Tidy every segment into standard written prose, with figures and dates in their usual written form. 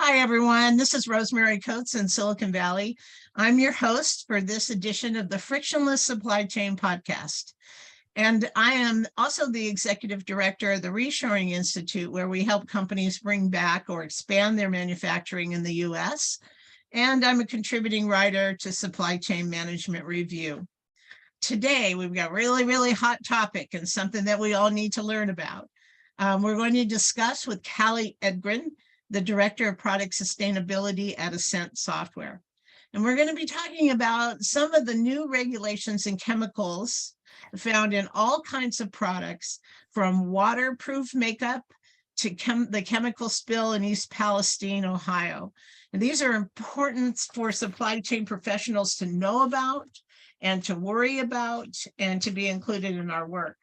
Hi, everyone. This is Rosemary Coates in Silicon Valley. I'm your host for this edition of the Frictionless Supply Chain podcast. And I am also the executive director of the Reshoring Institute, where we help companies bring back or expand their manufacturing in the US. And I'm a contributing writer to Supply Chain Management Review. Today, we've got a really hot topic and something that we all need to learn about. We're going to discuss with Callie Edgren, the Director of Product Sustainability at Assent Software. And we're going to be talking about some of the new regulations and chemicals found in all kinds of products, from waterproof makeup to the chemical spill in East Palestine, Ohio. And these are important for supply chain professionals to know about and to worry about and to be included in our work.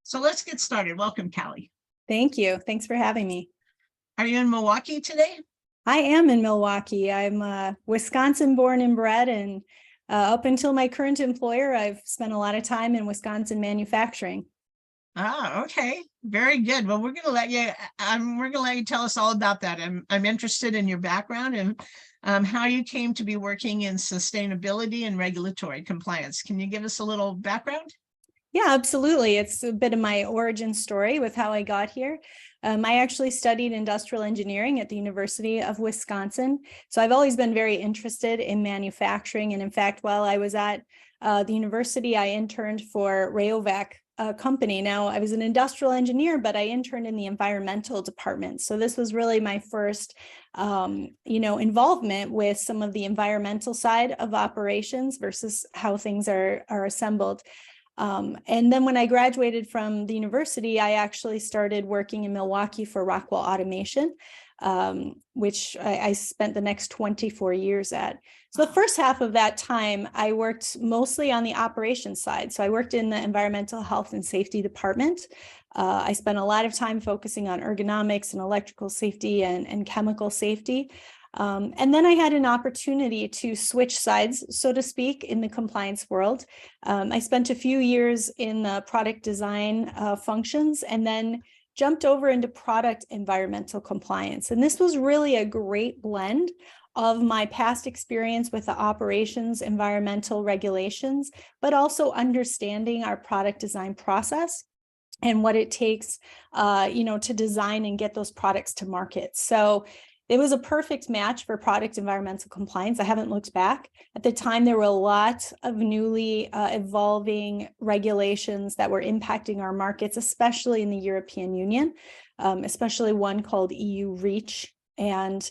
So let's get started. Welcome, Callie. Thank you. Thanks for having me. Are you in Milwaukee today? I am in Milwaukee. I'm Wisconsin born and bred, and up until my current employer, I've spent a lot of time in Wisconsin manufacturing. Ah, okay. Very good. Well, we're going to let you tell us all about that. I'm interested in your background and how you came to be working in sustainability and regulatory compliance. Can you give us a little background? Yeah, absolutely. It's a bit of my origin story with how I got here. I actually studied industrial engineering at the University of Wisconsin. So I've always been very interested in manufacturing. And in fact, while I was at the university, I interned for Rayovac company. Now, I was an industrial engineer, but I interned in the environmental department. So this was really my first, involvement with some of the environmental side of operations versus how things are assembled. And then when I graduated from the university, I actually started working in Milwaukee for Rockwell Automation, which I spent the next 24 years at. So the first half of that time, I worked mostly on the operations side. So I worked in the environmental health and safety department. I spent a lot of time focusing on ergonomics and electrical safety and chemical safety. And then I had an opportunity to switch sides, so to speak, in the compliance world. I spent a few years in the product design functions and then jumped over into product environmental compliance. And this was really a great blend of my past experience with the operations, environmental regulations, but also understanding our product design process and what it takes, to design and get those products to market. So it was a perfect match for product environmental compliance. I haven't looked back. At the time, there were a lot of newly evolving regulations that were impacting our markets, especially in the European Union, especially one called EU REACH. And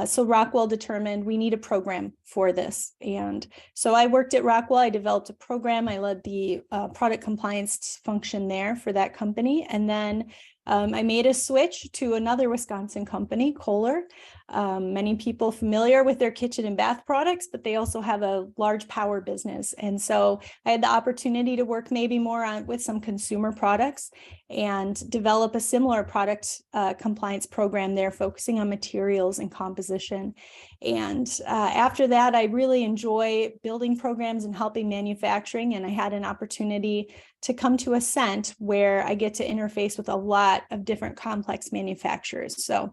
so Rockwell determined we need a program for this. And so I worked at Rockwell. I developed a program. I led the product compliance function there for that company. And then I made a switch to another Wisconsin company, Kohler. Many people familiar with their kitchen and bath products, but they also have a large power business. And so I had the opportunity to work maybe more with some consumer products and develop a similar product compliance program there, focusing on materials and composition. And after that, I really enjoy building programs and helping manufacturing. And I had an opportunity to come to Assent, where I get to interface with a lot of different complex manufacturers. So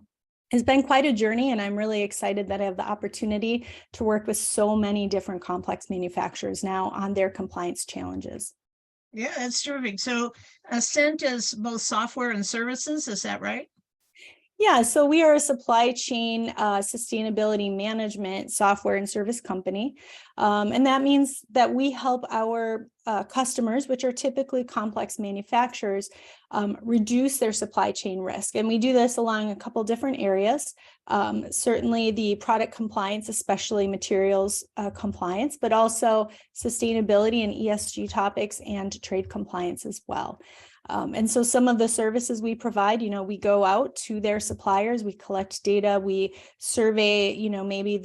it's been quite a journey, and I'm really excited that I have the opportunity to work with so many different complex manufacturers now on their compliance challenges. Yeah, that's terrific. So Assent is both software and services, is that right? Yeah, so we are a supply chain sustainability management software and service company. And that means that we help our customers, which are typically complex manufacturers, reduce their supply chain risk. And we do this along a couple different areas. Certainly the product compliance, especially materials compliance, but also sustainability and ESG topics and trade compliance as well. And so some of the services we provide, we go out to their suppliers, we collect data, we survey, maybe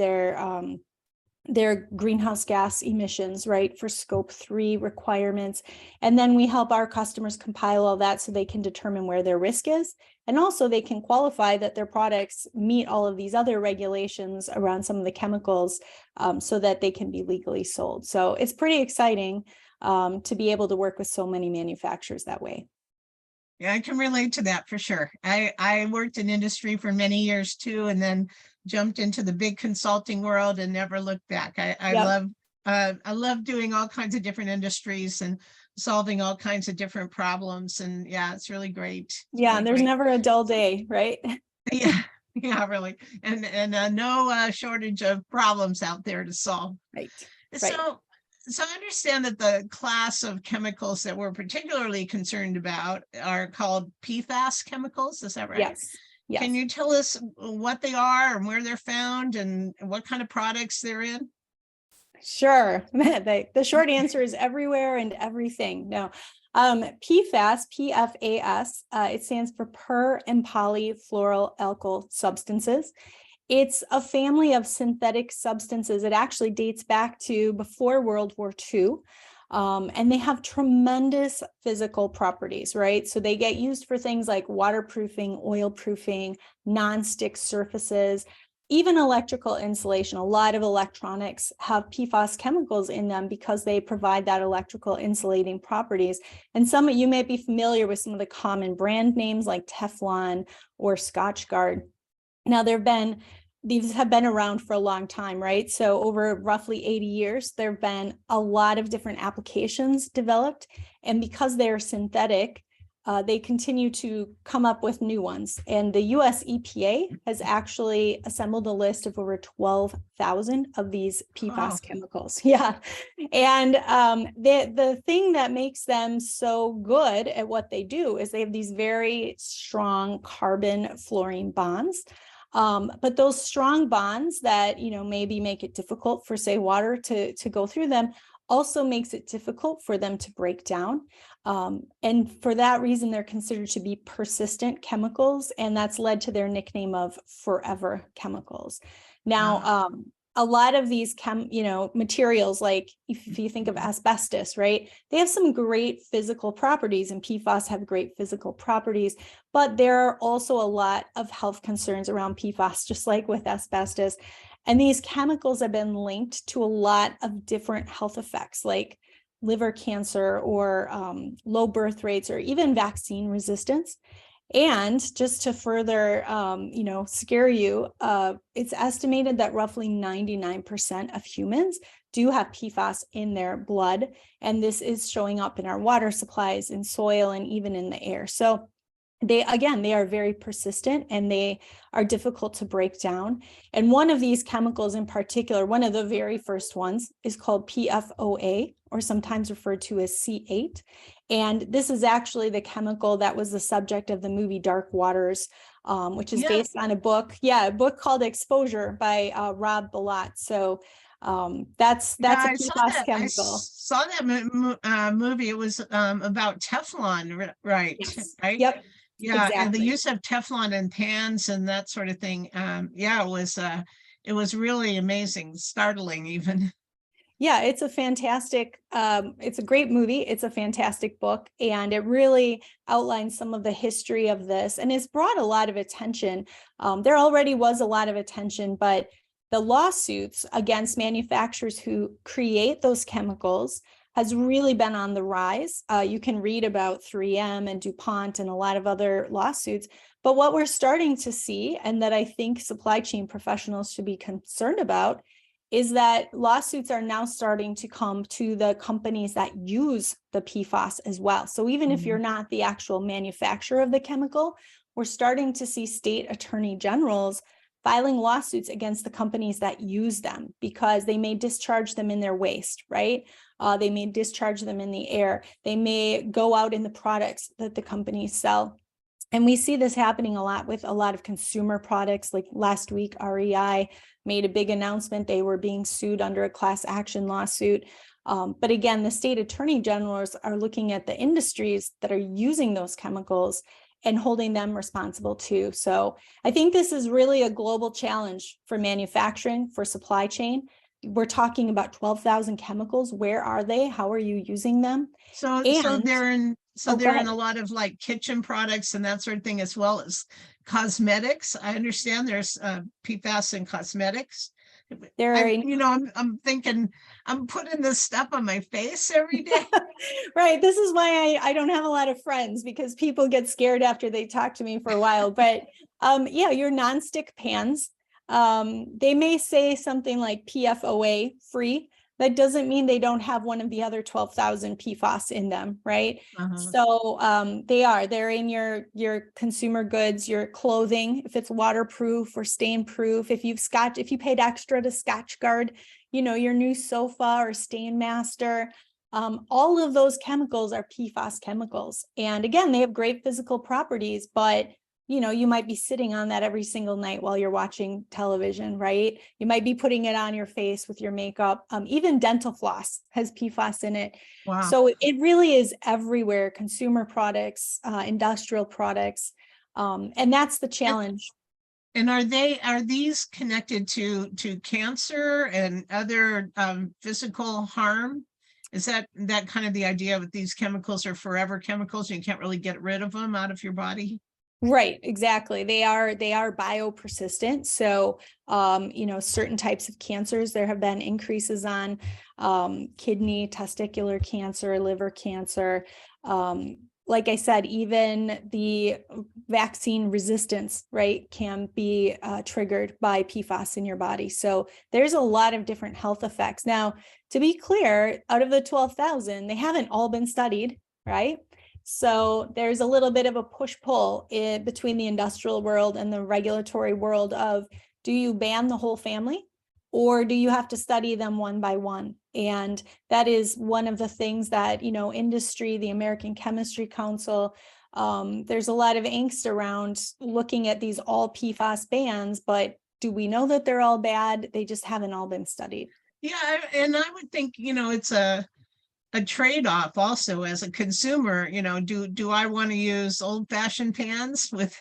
their greenhouse gas emissions, right, for scope 3 requirements. And then we help our customers compile all that so they can determine where their risk is. And also they can qualify that their products meet all of these other regulations around some of the chemicals so that they can be legally sold. So it's pretty exciting to be able to work with so many manufacturers that way. Yeah, I can relate to that for sure. I worked in industry for many years too, and then jumped into the big consulting world and never looked back. Yep. I love doing all kinds of different industries and solving all kinds of different problems. And yeah, it's really great. It's Yeah, really and there's great. never a dull So day, right? yeah, yeah, really. And no shortage of problems out there to solve. Right. Right. So, so I understand that the class of chemicals that we're particularly concerned about are called PFAS chemicals. Is that right? Yes. Can Yes. you tell us what they are and where they're found and what kind of products they're in? Sure. The short answer is everywhere and everything. No. PFAS, PFAS, it stands for per and polyfluoroalkyl substances. It's a family of synthetic substances. It actually dates back to before World War II. And they have tremendous physical properties, right? So they get used for things like waterproofing, oil proofing, non-stick surfaces, even electrical insulation. A lot of electronics have PFAS chemicals in them because they provide that electrical insulating properties. And some of you may be familiar with some of the common brand names like Teflon or Scotchgard. Now, these have been around for a long time, right? So over roughly 80 years, there have been a lot of different applications developed. And because they're synthetic, they continue to come up with new ones. And the US EPA has actually assembled a list of over 12,000 of these PFAS chemicals. Yeah. And the thing that makes them so good at what they do is they have these very strong carbon fluorine bonds. But those strong bonds that, maybe make it difficult for, say, water to go through them also makes it difficult for them to break down. And for that reason, they're considered to be persistent chemicals, and that's led to their nickname of forever chemicals. Now, a lot of these materials, like if you think of asbestos, right? They have some great physical properties, and PFAS have great physical properties, but there are also a lot of health concerns around PFAS, just like with asbestos. And these chemicals have been linked to a lot of different health effects, like liver cancer or low birth rates, or even vaccine resistance. And just to further, scare you, it's estimated that roughly 99% of humans do have PFAS in their blood. And this is showing up in our water supplies, in soil, and even in the air. So they are very persistent, and they are difficult to break down. And one of these chemicals in particular, one of the very first ones, is called PFOA, or sometimes referred to as C8. And this is actually the chemical that was the subject of the movie Dark Waters, which is based on a book called Exposure by Rob Bilott. So that's a PFAS chemical. I saw that movie. It was about Teflon, right? Yes. Right. Yep. Yeah, Exactly. and the use of Teflon in pans and that sort of thing. It was really amazing, startling even. Yeah, it's a fantastic, it's a great movie. It's a fantastic book, and it really outlines some of the history of this, and it's brought a lot of attention. There already was a lot of attention, but the lawsuits against manufacturers who create those chemicals has really been on the rise. You can read about 3M and DuPont and a lot of other lawsuits. But what we're starting to see, and that I think supply chain professionals should be concerned about, is that lawsuits are now starting to come to the companies that use the PFAS as well. So even if you're not the actual manufacturer of the chemical, we're starting to see state attorney generals filing lawsuits against the companies that use them, because they may discharge them in their waste, right? They may discharge them in the air. They may go out in the products that the companies sell. And we see this happening a lot with a lot of consumer products. Like last week, REI made a big announcement. They were being sued under a class action lawsuit. But again, the state attorney generals are looking at the industries that are using those chemicals and holding them responsible too. So I think this is really a global challenge for manufacturing, for supply chain. We're talking about 12,000 chemicals. Where are they? How are you using them? So they're in a lot of like kitchen products and that sort of thing, as well as cosmetics. I understand there's PFAS in cosmetics. I'm thinking I'm putting this stuff on my face every day. Right. This is why I don't have a lot of friends, because people get scared after they talk to me for a while. But yeah, your nonstick pans, they may say something like PFOA free. That doesn't mean they don't have one of the other 12,000 PFAS in them, right? So they're in your consumer goods, your clothing, if it's waterproof or stain proof, if you paid extra to Scotch Guard, your new sofa or Stain Master. All of those chemicals are PFAS chemicals. And again, they have great physical properties, but you might be sitting on that every single night while you're watching television, right? You might be putting it on your face with your makeup. Even dental floss has PFAS in it. Wow. So it really is everywhere, consumer products, industrial products. And that's the challenge. And are these connected to cancer and other physical harm? Is that kind of the idea that these chemicals are forever chemicals and you can't really get rid of them out of your body? Right, exactly. They are biopersistent. So, certain types of cancers, there have been increases on kidney, testicular cancer, liver cancer. Like I said, even the vaccine resistance, right, can be triggered by PFAS in your body. So there's a lot of different health effects. Now, to be clear, out of the 12,000, they haven't all been studied, right? So there's a little bit of a push-pull between the industrial world and the regulatory world of, do you ban the whole family or do you have to study them one by one? And that is one of the things that, industry, the American Chemistry Council, there's a lot of angst around looking at these all PFAS bans, but do we know that they're all bad? They just haven't all been studied. Yeah, and I would think, it's a trade-off also as a consumer. Do I want to use old-fashioned pans with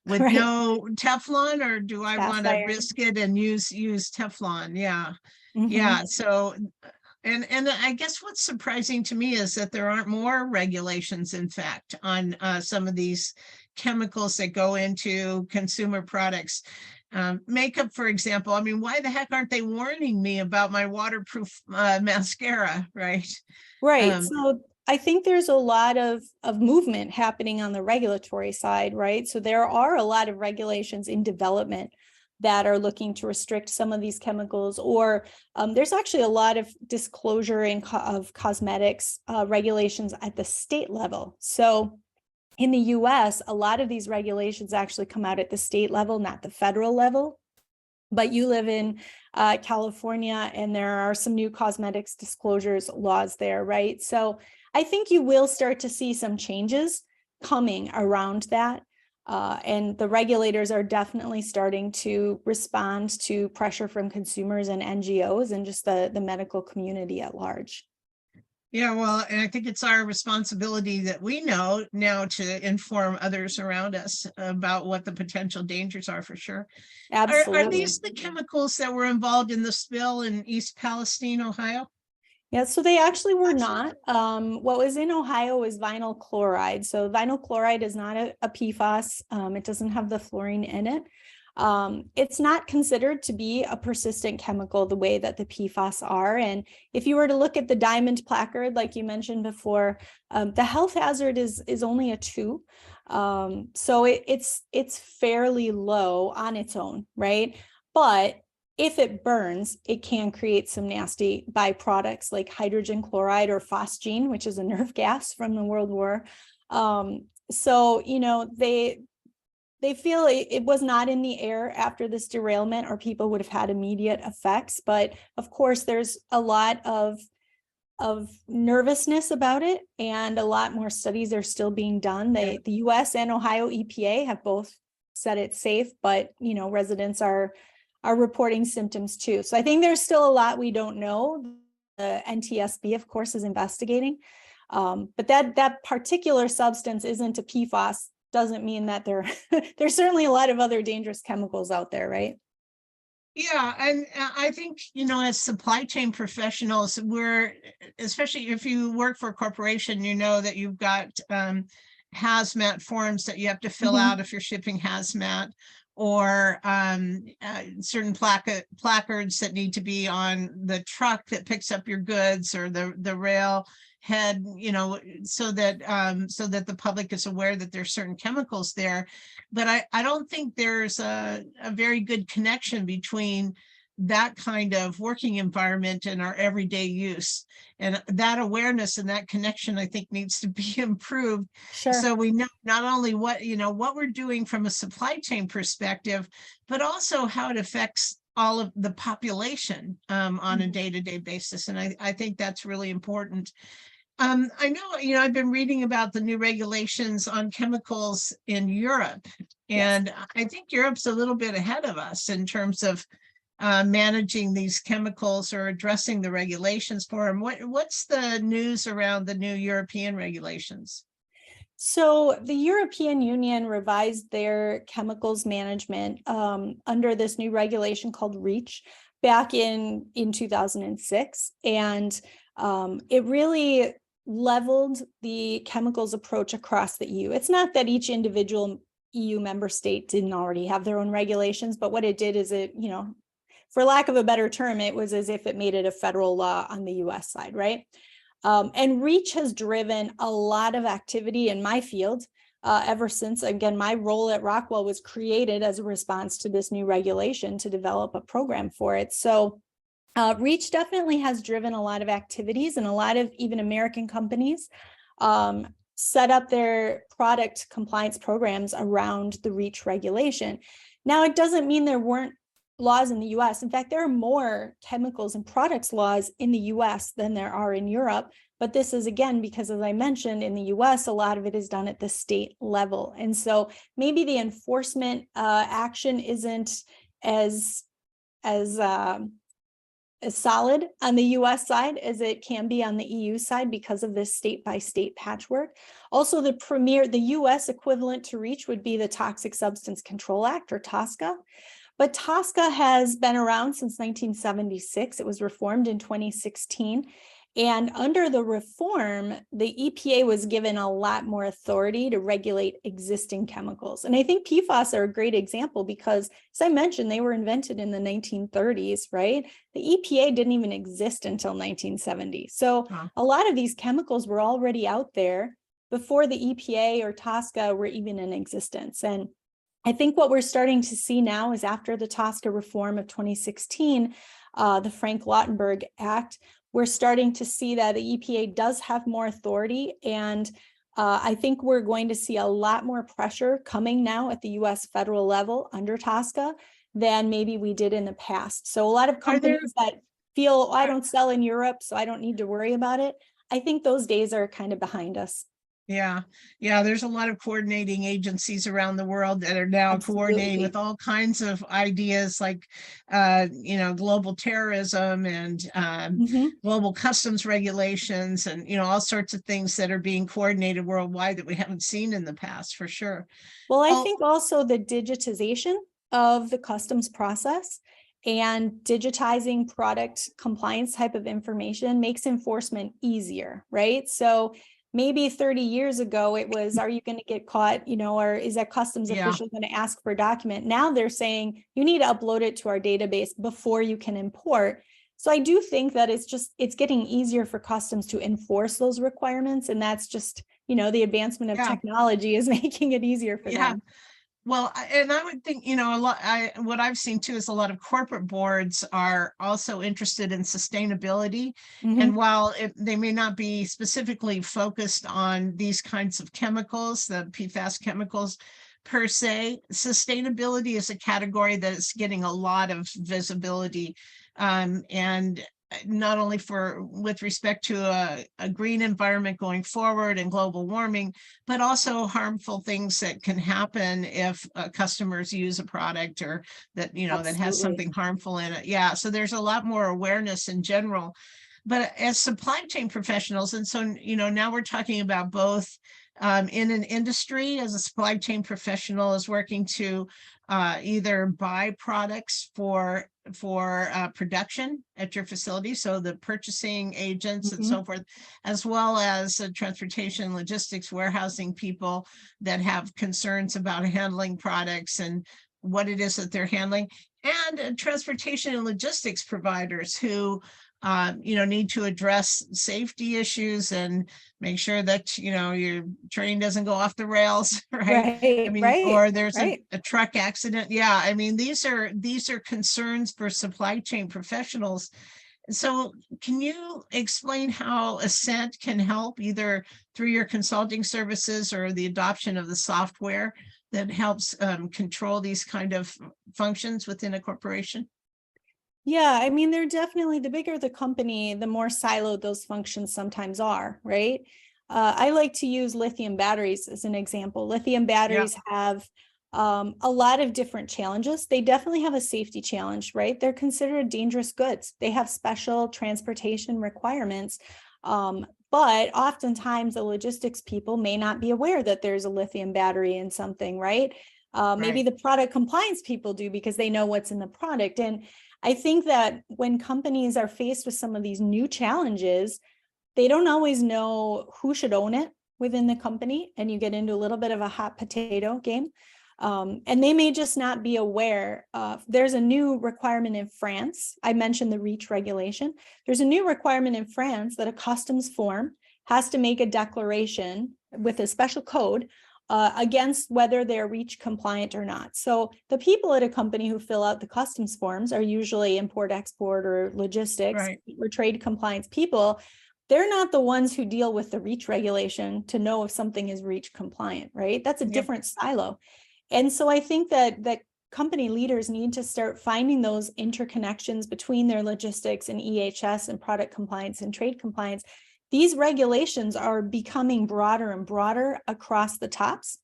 Right. no Teflon, or do I want to iron. risk it and use Teflon? Yeah. Mhm. Yeah. So, and I guess what's surprising to me is that there aren't more regulations, in fact, on some of these chemicals that go into consumer products. Makeup, for example. I mean, why the heck aren't they warning me about my waterproof mascara, right? Right. So I think there's a lot of movement happening on the regulatory side, right? So there are a lot of regulations in development that are looking to restrict some of these chemicals, or there's actually a lot of disclosure of cosmetics regulations at the state level. So in the US, a lot of these regulations actually come out at the state level, not the federal level. But you live in California, and there are some new cosmetics disclosures laws there, right? So I think you will start to see some changes coming around that. And the regulators are definitely starting to respond to pressure from consumers and NGOs and just the medical community at large. Yeah, well, and I think it's our responsibility that we know now to inform others around us about what the potential dangers are, for sure. Absolutely. Are these the chemicals that were involved in the spill in East Palestine, Ohio? Yeah, so they actually were not. What was in Ohio was vinyl chloride. So vinyl chloride is not a PFAS. It doesn't have the fluorine in it. It's not considered to be a persistent chemical the way that the PFAS are. And if you were to look at the diamond placard, like you mentioned before, the health hazard is only a 2. So it's fairly low on its own, right? But if it burns, it can create some nasty byproducts like hydrogen chloride or phosgene, which is a nerve gas from the World War. So, they feel it was not in the air after this derailment, or people would have had immediate effects. But of course, there's a lot of nervousness about it, and a lot more studies are still being done. The US and Ohio EPA have both said it's safe, but residents are reporting symptoms too. So I think there's still a lot we don't know. The NTSB, of course, is investigating. But that particular substance isn't a PFAS doesn't mean that there's certainly a lot of other dangerous chemicals out there, right? Yeah, and I think, as supply chain professionals, we're, especially if you work for a corporation, that you've got hazmat forms that you have to fill Mhm. out if you're shipping hazmat, or certain placards that need to be on the truck that picks up your goods, or the rail head, so that the public is aware that there's certain chemicals there. But I don't think there's a very good connection between that kind of working environment and our everyday use. And that awareness and that connection, I think, needs to be improved. Sure. So we know not only what we're doing from a supply chain perspective, but also how it affects all of the population on a day-to-day basis. And I think that's really important. I know, I've been reading about the new regulations on chemicals in Europe, Yes. and I think Europe's a little bit ahead of us in terms of managing these chemicals or addressing the regulations for them. What's the news around the new European regulations? So the European Union revised their chemicals management under this new regulation called REACH back in 2006. And it really leveled the chemicals approach across the EU. It's not that each individual EU member state didn't already have their own regulations, but what it did is it, for lack of a better term, it was as if it made it a federal law on the US side, right? And REACH has driven a lot of activity in my field ever since, again, my role at Rockwell was created as a response to this new regulation to develop a program for it. So REACH definitely has driven a lot of activities, and a lot of even American companies set up their product compliance programs around the REACH regulation. Now, it doesn't mean there weren't laws in the US. In fact, there are more chemicals and products laws in the US than there are in Europe. But this is, again, because, as I mentioned, in the US, a lot of it is done at the state level. And so maybe the enforcement action isn't as solid on the US side as it can be on the EU side because of this state by state patchwork. Also, the US equivalent to REACH would be the Toxic Substance Control Act, or TSCA. But TSCA has been around since 1976. It was reformed in 2016. And under the reform, the EPA was given a lot more authority to regulate existing chemicals. And I think PFAS are a great example because, as I mentioned, they were invented in the 1930s, right? The EPA didn't even exist until 1970. So a lot of these chemicals were already out there before the EPA or TSCA were even in existence. And I think what we're starting to see now is, after the TSCA reform of 2016, the Frank-Lautenberg Act, we're starting to see that the EPA does have more authority. And I think we're going to see a lot more pressure coming now at the US federal level under TSCA than maybe we did in the past. So a lot of companies that feel, I don't sell in Europe, so I don't need to worry about it, I think those days are kind of behind us. Yeah. There's a lot of coordinating agencies around the world that are now coordinating with all kinds of ideas like, global terrorism and global customs regulations, and, all sorts of things that are being coordinated worldwide that we haven't seen in the past, for sure. Well, I think also the digitization of the customs process and digitizing product compliance type of information makes enforcement easier, right? So maybe 30 years ago, it was, are you going to get caught, or is that customs official going to ask for a document? Now they're saying you need to upload it to our database before you can import. So I do think that it's getting easier for customs to enforce those requirements. And that's just, the advancement of technology is making it easier for them. Well, and I would think, what I've seen too is a lot of corporate boards are also interested in sustainability. And while they may not be specifically focused on these kinds of chemicals, the PFAS chemicals per se, sustainability is a category that is getting a lot of visibility. And not only with respect to a green environment going forward and global warming, but also harmful things that can happen if customers use a product or that, that has something harmful in it. Yeah. So there's a lot more awareness in general. But as supply chain professionals, and so, now we're talking about both in an industry as a supply chain professional is working to either buy products for production at your facility, so the purchasing agents and Mhm. so forth, as well as transportation, logistics, warehousing people that have concerns about handling products and what it is that they're handling, and transportation and logistics providers who need to address safety issues and make sure that, your train doesn't go off the rails, right? I Right, mean, right, or there's right. a truck accident. Yeah, I mean, these are concerns for supply chain professionals. So can you explain how Assent can help either through your consulting services or the adoption of the software that helps control these kind of functions within a corporation? Yeah, I mean, they're definitely, the bigger the company, the more siloed those functions sometimes are, right? I like to use lithium batteries as an example. Lithium batteries have a lot of different challenges. They definitely have a safety challenge, right? They're considered dangerous goods. They have special transportation requirements. But oftentimes the logistics people may not be aware that there's a lithium battery in something, right? Maybe Right. the product compliance people do because they know what's in the product. And I think that when companies are faced with some of these new challenges, they don't always know who should own it within the company, and you get into a little bit of a hot potato game. And they may just not be aware. There's a new requirement in France. I mentioned the REACH regulation. There's a new requirement in France that a customs form has to make a declaration with a special code against whether they're REACH compliant or not. So the people at a company who fill out the customs forms are usually import, export, or logistics Right. or trade compliance people. They're not the ones who deal with the REACH regulation to know if something is REACH compliant, right? That's a Yep. different silo. And so I think that company leaders need to start finding those interconnections between their logistics and EHS and product compliance and trade compliance. These regulations are becoming broader and broader across the tops.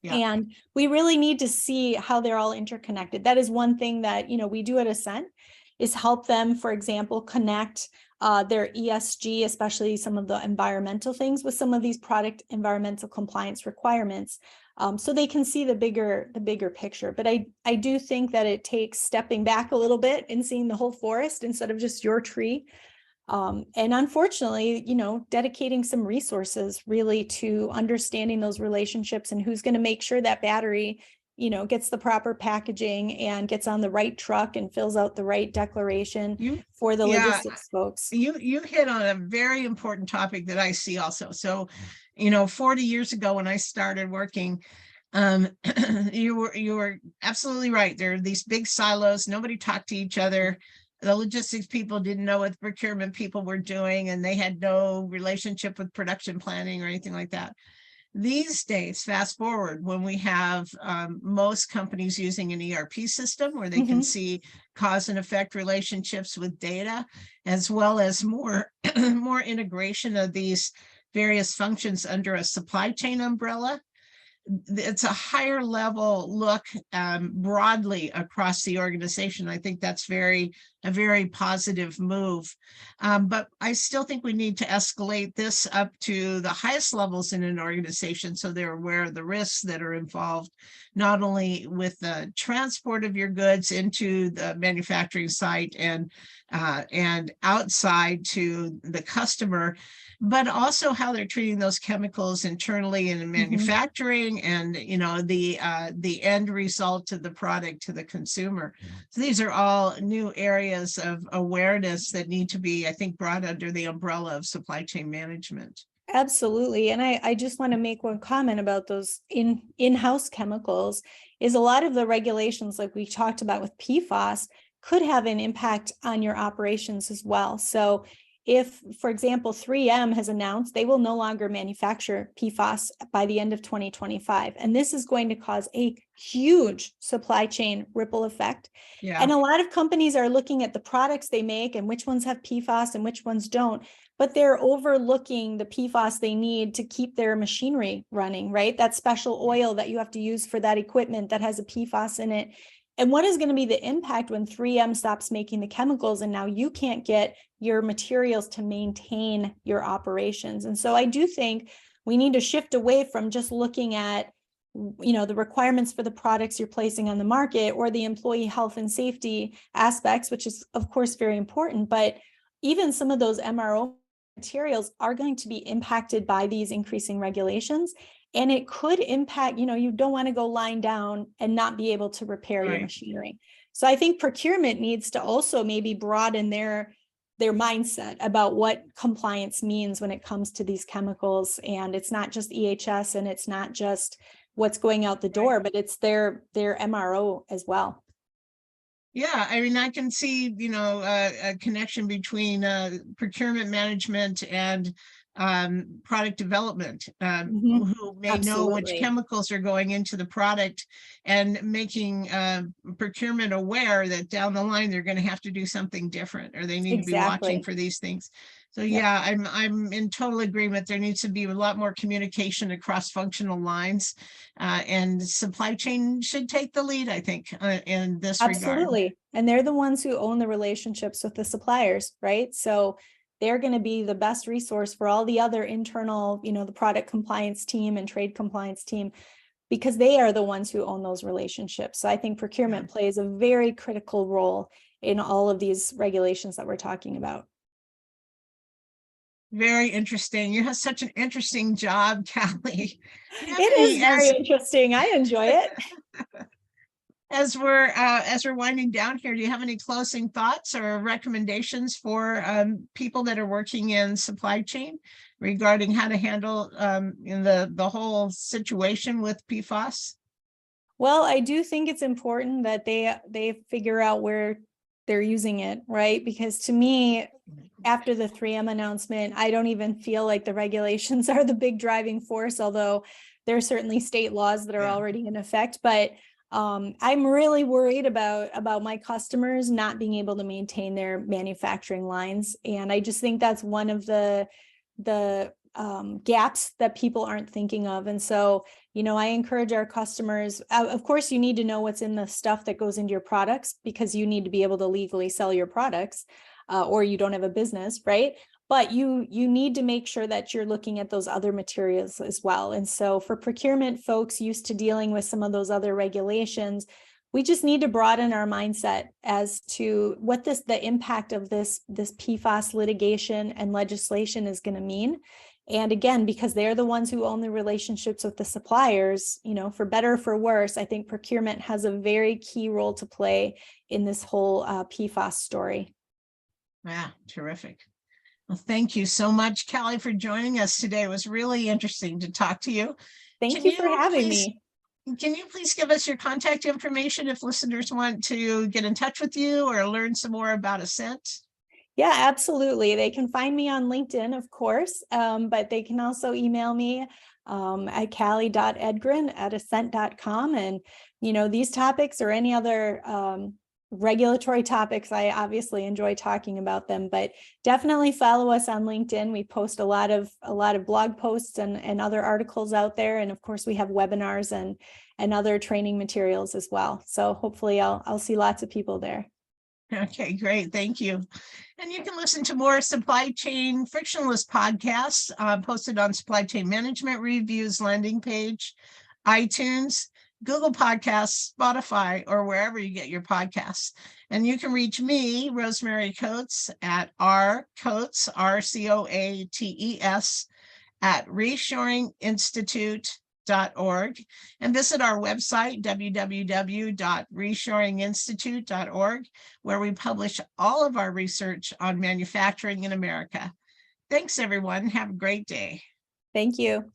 Yeah. And we really need to see how they're all interconnected. That is one thing that, we do at Assent, is help them, for example, connect their ESG, especially some of the environmental things, with some of these product environmental compliance requirements, so they can see the bigger picture. But I do think that it takes stepping back a little bit and seeing the whole forest instead of just your tree. And unfortunately, dedicating some resources really to understanding those relationships and who's going to make sure that battery, gets the proper packaging and gets on the right truck and fills out the right declaration for the Yeah, logistics folks. you hit on a very important topic that I see also. So, 40 years ago when I started working, you were absolutely right. There are these big silos. Nobody talked to each other. The logistics people didn't know what the procurement people were doing, and they had no relationship with production planning or anything like that. These days, fast forward, when we have most companies using an ERP system where they can see cause and effect relationships with data, as well as more integration of these various functions under a supply chain umbrella. It's a higher level look broadly across the organization. I think that's a very positive move. But I still think we need to escalate this up to the highest levels in an organization so they're aware of the risks that are involved, not only with the transport of your goods into the manufacturing site and outside to the customer, but also how they're treating those chemicals internally in manufacturing and, the end result of the product to the consumer. So these are all new areas of awareness that need to be, I think, brought under the umbrella of supply chain management. Absolutely. And I just want to make one comment about those in-house chemicals. Is a lot of the regulations, like we talked about with PFAS, could have an impact on your operations as well. So if, for example, 3M has announced they will no longer manufacture PFAS by the end of 2025, and this is going to cause a huge supply chain ripple effect. Yeah. And a lot of companies are looking at the products they make and which ones have PFAS and which ones don't, but they're overlooking the PFAS they need to keep their machinery running, right? That special oil that you have to use for that equipment that has a PFAS in it. And what is going to be the impact when 3M stops making the chemicals and now you can't get your materials to maintain your operations? And so I do think we need to shift away from just looking at the requirements for the products you're placing on the market, or the employee health and safety aspects, which is of course very important, but even some of those MRO materials are going to be impacted by these increasing regulations. And it could impact, you don't want to go lying down and not be able to repair your machinery. So I think procurement needs to also maybe broaden their mindset about what compliance means when it comes to these chemicals. And it's not just EHS, and it's not just what's going out the door, but it's their MRO as well. Yeah, I mean, I can see, a connection between procurement management and product development, who may know which Absolutely. chemicals are going into the product, and making procurement aware that down the line they're going to have to do something different, or they need to be watching for these things. So yeah, I'm in total agreement. There needs to be a lot more communication across functional lines, and supply chain should take the lead, I think, in this regard. Absolutely. And they're the ones who own the relationships with the suppliers, right? So they're going to be the best resource for all the other internal, the product compliance team and trade compliance team, because they are the ones who own those relationships. So I think procurement plays a very critical role in all of these regulations that we're talking about. Very interesting. You have such an interesting job, Callie. It is very interesting. I enjoy it. As we're winding down here, do you have any closing thoughts or recommendations for people that are working in supply chain regarding how to handle in the whole situation with PFAS? Well, I do think it's important that they figure out where they're using it, right? Because to me, after the 3M announcement, I don't even feel like the regulations are the big driving force, although there are certainly state laws that are already in effect. But I'm really worried about my customers not being able to maintain their manufacturing lines. And I just think that's one of the gaps that people aren't thinking of. And so, I encourage our customers, of course, you need to know what's in the stuff that goes into your products, because you need to be able to legally sell your products, or you don't have a business, right? But you need to make sure that you're looking at those other materials as well. And so for procurement folks used to dealing with some of those other regulations, we just need to broaden our mindset as to what the impact of this PFAS litigation and legislation is going to mean. And again, because they're the ones who own the relationships with the suppliers, for better or for worse, I think procurement has a very key role to play in this whole PFAS story. Yeah, terrific. Well, thank you so much, Callie, for joining us today. It was really interesting to talk to you. Thank you for having me. Can you please give us your contact information if listeners want to get in touch with you or learn some more about Assent? Yeah, absolutely. They can find me on LinkedIn, of course, but they can also email me at callie.edgren@assent.com. And, these topics or any other regulatory topics, I obviously enjoy talking about them, but definitely follow us on LinkedIn. We post a lot of blog posts and other articles out there. And of course we have webinars and other training materials as well. So hopefully I'll see lots of people there. Okay, great. Thank you. And you can listen to more supply chain frictionless podcasts posted on Supply Chain Management Review's landing page, iTunes, Google Podcasts, Spotify, or wherever you get your podcasts. And you can reach me, Rosemary Coates, at rcoates, RCOATES, at reshoringinstitute.org, and visit our website, www.reshoringinstitute.org, where we publish all of our research on manufacturing in America. Thanks, everyone. Have a great day. Thank you.